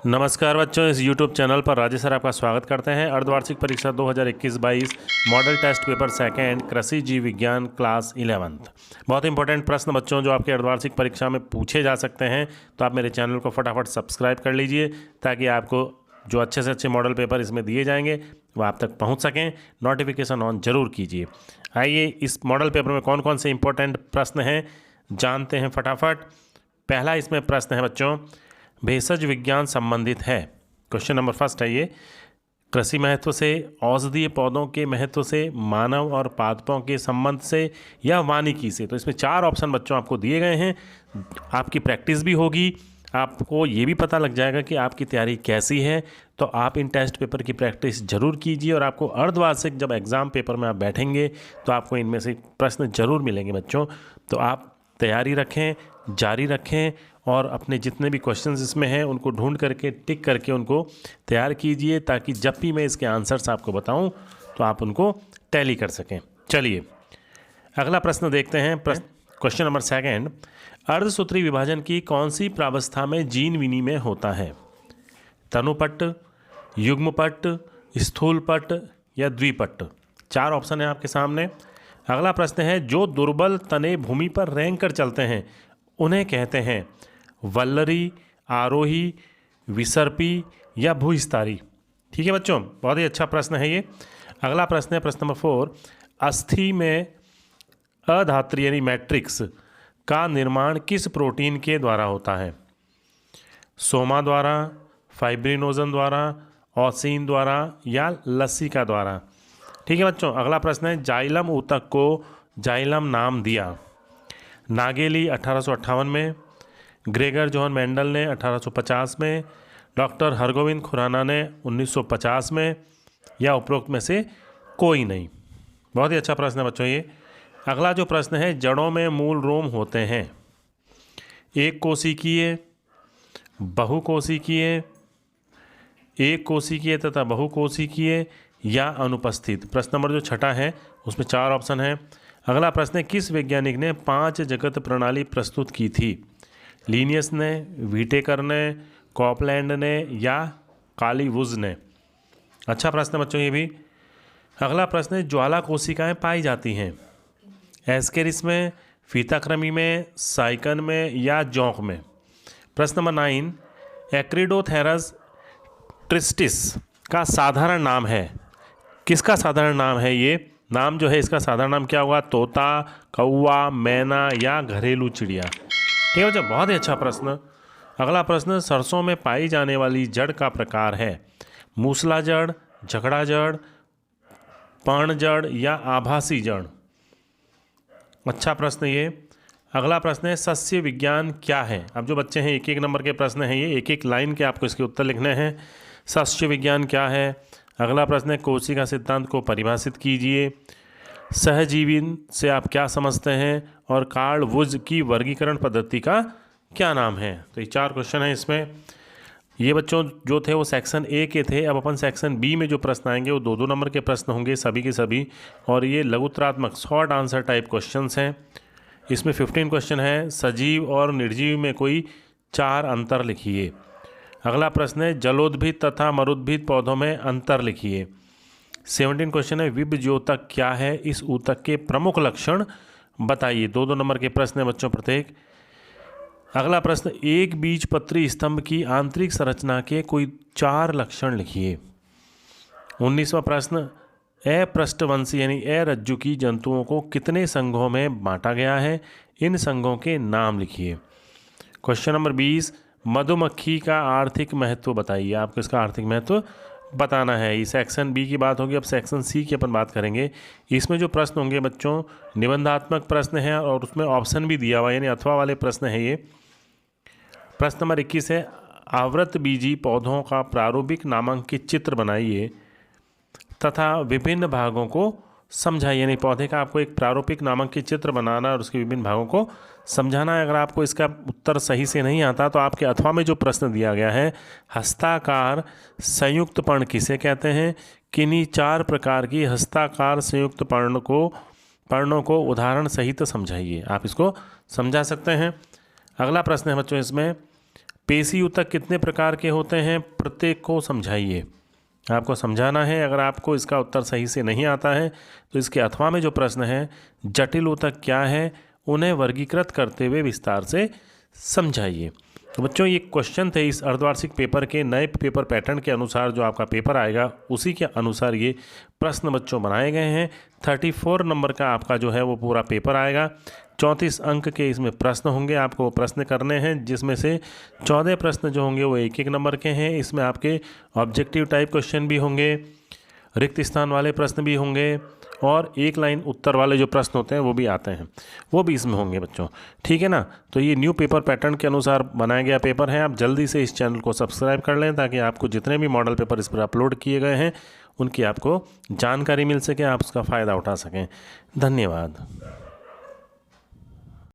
नमस्कार बच्चों, इस YouTube चैनल पर राजेश सर आपका स्वागत करते हैं। अर्धवार्षिक परीक्षा 2021-22 मॉडल टेस्ट पेपर सेकेंड कृषि जीव विज्ञान क्लास 11th। बहुत इंपॉर्टेंट प्रश्न बच्चों जो आपके अर्धवार्षिक परीक्षा में पूछे जा सकते हैं, तो आप मेरे चैनल को फटाफट सब्सक्राइब कर लीजिए ताकि आपको जो अच्छे से अच्छे मॉडल पेपर इसमें दिए जाएंगे वो आप तक पहुँच सकें। नोटिफिकेशन ऑन जरूर कीजिए। आइए इस मॉडल पेपर में कौन कौन से इंपॉर्टेंट प्रश्न हैं जानते हैं फटाफट। पहला इसमें प्रश्न है बच्चों, भेषज विज्ञान संबंधित है। क्वेश्चन नंबर फर्स्ट है ये, कृषि महत्व से, औषधीय पौधों के महत्व से, मानव और पादपों के संबंध से या वानिकी से। तो इसमें 4 ऑप्शन बच्चों आपको दिए गए हैं। आपकी प्रैक्टिस भी होगी, आपको ये भी पता लग जाएगा कि आपकी तैयारी कैसी है। तो आप इन टेस्ट पेपर की प्रैक्टिस जरूर कीजिए और आपको अर्धवार्षिक जब एग्ज़ाम पेपर में आप बैठेंगे तो आपको इनमें से प्रश्न जरूर मिलेंगे बच्चों। तो आप तैयारी रखें, जारी रखें और अपने जितने भी क्वेश्चंस इसमें हैं उनको ढूंढ करके टिक करके उनको तैयार कीजिए ताकि जब भी मैं इसके आंसर्स आपको बताऊं तो आप उनको टैली कर सकें। चलिए अगला प्रश्न देखते हैं। क्वेश्चन नंबर सेकंड, अर्धसूत्री विभाजन की कौन सी प्रावस्था में जीन विनिमय होता है? तनुपट्ट, युग्मपट्ट, स्थूलपट्ट या द्विपट्ट। 4 ऑप्शन है आपके सामने। अगला प्रश्न है, जो दुर्बल तने भूमि पर रेंग कर चलते हैं उन्हें कहते हैं वल्लरी, आरोही, विसर्पी या भूस्तारी। ठीक है बच्चों, बहुत ही अच्छा प्रश्न है ये। अगला प्रश्न है प्रश्न नंबर 4, अस्थि में अधात्री यानी मैट्रिक्स का निर्माण किस प्रोटीन के द्वारा होता है? सोमा द्वारा, फाइब्रिनोजन द्वारा, ऑसिन द्वारा या लसिका द्वारा। ठीक है बच्चों, अगला प्रश्न है, जाइलम ऊतक को जाइलम नाम दिया? नागेली 1858 में, ग्रेगर जोहन मेंडल ने 1850 में, डॉक्टर हरगोविंद खुराना ने 1950 में या उपरोक्त में से कोई नहीं। बहुत ही अच्छा प्रश्न है बच्चों ये। अगला जो प्रश्न है, जड़ों में मूल रोम होते हैं? एक कोशिकीय, बहुकोशिकीय, एक कोशिकीय तथा बहुकोशिकीय या अनुपस्थित। प्रश्न नंबर जो 6 है उसमें 4 ऑप्शन है। अगला प्रश्न है, किस वैज्ञानिक ने 5 जगत प्रणाली प्रस्तुत की थी? लीनियस ने, व्हिटेकर ने, कॉपलैंड ने या कालीवुज ने। अच्छा प्रश्न है बच्चों ये भी। अगला प्रश्न है, ज्वाला कोशिकाएं पाई जाती हैं? एस्केरिस में, फीताक्रमी में, साइकन में या जोंक में। प्रश्न नंबर 9, एक्रिडोथेरस ट्रिस्टिस का साधारण नाम है? किसका साधारण नाम है ये? नाम जो है इसका साधारण नाम क्या होगा? तोता, कौवा, मैना या घरेलू चिड़िया। ठीक है बच्चा, बहुत ही अच्छा प्रश्न। अगला प्रश्न, सरसों में पाई जाने वाली जड़ का प्रकार है? मूसला जड़, झगड़ा जड़, पर्ण जड़ या आभासी जड़। अच्छा प्रश्न ये। अगला प्रश्न है, सस्य विज्ञान क्या है? अब जो बच्चे हैं 1-1 नंबर के प्रश्न हैं, ये 1-1 लाइन के आपको इसके उत्तर लिखने हैं। सस्य विज्ञान क्या है? अगला प्रश्न है, कोशिका सिद्धांत को परिभाषित कीजिए। सहजीवन से आप क्या समझते हैं? और कार्ल वुज की वर्गीकरण पद्धति का क्या नाम है? तो ये 4 क्वेश्चन हैं इसमें। ये बच्चों जो थे वो सेक्शन ए के थे। अब अपन सेक्शन बी में जो प्रश्न आएंगे वो 2-2 नंबर के प्रश्न होंगे सभी के सभी, और ये लघुत्तरात्मक शॉर्ट आंसर टाइप क्वेश्चंस हैं। इसमें 15 क्वेश्चन है। सजीव और निर्जीव में कोई 4 अंतर लिखिए। अगला प्रश्न है, जलोद्भिद तथा मरुद्भिद पौधों में अंतर लिखिए। 17 क्वेश्चन है, विभज्योतक क्या है? इस ऊतक के प्रमुख लक्षण बताइए। 2-2 नंबर के प्रश्न है बच्चों प्रत्येक। अगला प्रश्न, एक बीजपत्री स्तंभ की आंतरिक संरचना के कोई 4 लक्षण लिखिए। 19वां प्रश्न, अपृष्ठवंशी यानी अरज्जुकी जंतुओं को कितने संघों में बांटा गया है? इन संघों के नाम लिखिए। क्वेश्चन नंबर 20, मधुमक्खी का आर्थिक महत्व बताइए। आपको इसका आर्थिक महत्व बताना है। ये सेक्शन बी की बात होगी। अब सेक्शन सी की अपन बात करेंगे। इसमें जो प्रश्न होंगे बच्चों निबंधात्मक प्रश्न है और उसमें ऑप्शन भी दिया हुआ यानी अथवा वाले प्रश्न है ये। प्रश्न नंबर 21 है, आवृत बीजी पौधों का प्रारूपिक नामांकित चित्र बनाइए तथा विभिन्न भागों को समझाइए। यानी पौधे का आपको एक प्रारूपिक नामांकित चित्र बनाना और उसके विभिन्न भागों को समझाना है। अगर आपको इसका उत्तर सही से नहीं आता तो आपके अथवा में जो प्रश्न दिया गया है, हस्ताकार संयुक्त पर्ण किसे कहते हैं? किन्हीं 4 प्रकार की हस्ताकार संयुक्त पर्णों को उदाहरण सहित समझाइए। आप इसको समझा सकते हैं। अगला प्रश्न है बच्चों इसमें, पेशी ऊतक कितने प्रकार के होते हैं, प्रत्येक को समझाइए। आपको समझाना है। अगर आपको इसका उत्तर सही से नहीं आता है तो इसके अथवा में जो प्रश्न है, जटिल ऊतक क्या है, उन्हें वर्गीकृत करते हुए विस्तार से समझाइए। तो बच्चों ये क्वेश्चन थे इस अर्धवार्षिक पेपर के नए पेपर पैटर्न के अनुसार। जो आपका पेपर आएगा उसी के अनुसार ये प्रश्न बच्चों बनाए गए हैं। 34 नंबर का आपका जो है वो पूरा पेपर आएगा। 34 अंक के इसमें प्रश्न होंगे, आपको वो प्रश्न करने हैं, जिसमें से 14 प्रश्न जो होंगे वो 1-1 नंबर के हैं। इसमें आपके ऑब्जेक्टिव टाइप क्वेश्चन भी होंगे, रिक्त स्थान वाले प्रश्न भी होंगे, और एक लाइन उत्तर वाले जो प्रश्न होते हैं वो भी आते हैं, वो भी इसमें होंगे बच्चों। ठीक है ना। तो ये न्यू पेपर पैटर्न के अनुसार बनाया गया पेपर है। आप जल्दी से इस चैनल को सब्सक्राइब कर लें ताकि आपको जितने भी मॉडल पेपर इस पर अपलोड किए गए हैं उनकी आपको जानकारी मिल सके, आप उसका फ़ायदा उठा सकें। धन्यवाद।